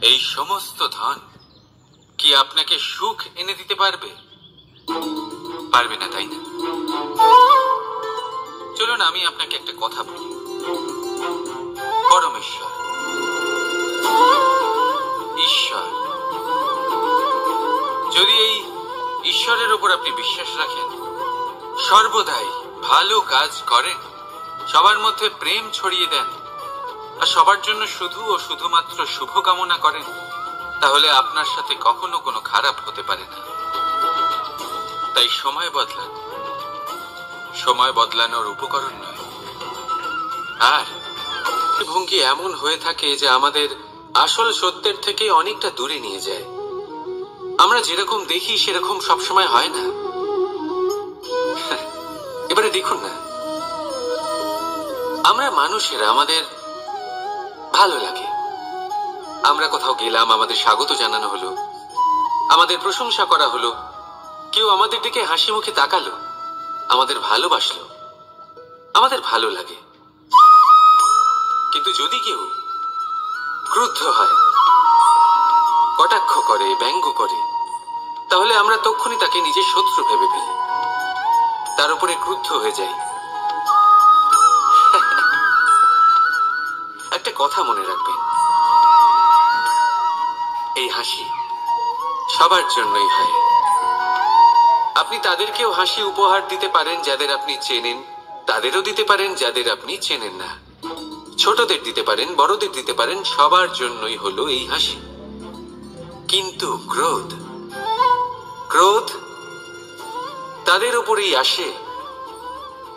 এই সমস্ত ধন কি আপনাকে সুখ এনে দিতে পারবে? পারবে না, তাই না? চলুন আমি আপনাকে একটা কথা বলি। পরমেশ্বর, ঈশ্বর, যদি এই ঈশ্বরের উপর আপনি বিশ্বাস রাখেন, সর্বদাই ভালো কাজ করেন, সবার মধ্যে প্রেম ছড়িয়ে দেন আর সবার জন্য শুধু ও শুধুমাত্র শুভ কামনা করেন, তাহলে আপনার সাথে কখনো কোনো খারাপ হতে পারে না। তাই সময় বদলান, সময় বদলানোর উপকরণ নয়। আর ভঙ্গি এমন হয়ে থাকে যে আমাদের আসল সত্যের থেকে অনেকটা দূরে নিয়ে যায়। আমরা যেরকম দেখি সেরকম সবসময় হয় না। এবারে দেখুন না, আমরা মানুষেরা, আমাদের ভালো লাগে, আমরা কোথাও গেলাম, আমাদের স্বাগত জানানো হলো, আমাদের প্রশংসা করা হলো, কেউ আমাদের দিকে হাসি মুখে তাকালো, আমাদের ভালোবাসলো, আমাদের ভালো লাগে। কিন্তু যদি কেউ ক্রুদ্ধ হয়, কটাক্ষ করে, ব্যঙ্গ করে, তাহলে আমরা তক্ষুনি তাকে নিজের শত্রু ভেবে ফেলি, তার উপরে ক্রুদ্ধ হয়ে যাই। একটা কথা মনে রাখবেন, এই হাসি সবার জন্যই হয়। আপনি তাদেরকেও হাসি উপহার দিতে পারেন যাদের আপনি চেনেন, তাদেরও দিতে পারেন যাদের আপনি চেনেন না, ছোটদের দিতে পারেন, বড়দের দিতে পারেন, সবার জন্যই হলো এই হাসি। কিন্তু ক্রোধ, ক্রোধ তাদের উপরেই আসে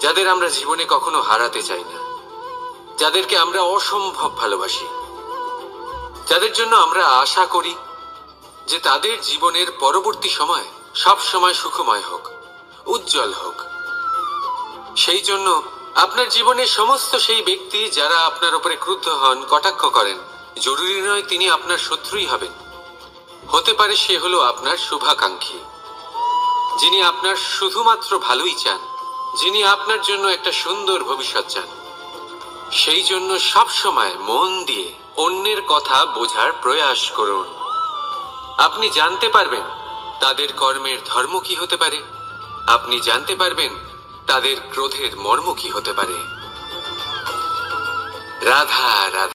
যাদের আমরা জীবনে কখনো হারাতে চাই না, যাদেরকে আমরা অসম্ভব ভালোবাসি, যাদের জন্য আমরা আশা করি যে তাদের জীবনের পরবর্তী সময় সব সময় সুখময় হোক, উজ্জ্বল হোক। সেই জন্য আপনার জীবনের সমস্ত সেই ব্যক্তি যারা আপনার উপরে ক্রুদ্ধ হন, কটাক্ষ করেন, জরুরি নয় তিনি আপনার শত্রুই হবেন। হতে পারে সে হলো আপনার শুভাকাঙ্ক্ষী, যিনি আপনার শুধুমাত্র ভালোই চান, যিনি আপনার জন্য একটা সুন্দর ভবিষ্যৎ চান। সেই জন্য সব সময় মন দিয়ে অন্যের কথা বোঝার প্রয়াস করুন। আপনি জানতে পারবেন তাদের কর্মের ধর্ম কি হতে পারে, আপনি জানতে পারবেন তাদের ক্রোধের মর্ম কি হতে পারে। রাধা রাধা।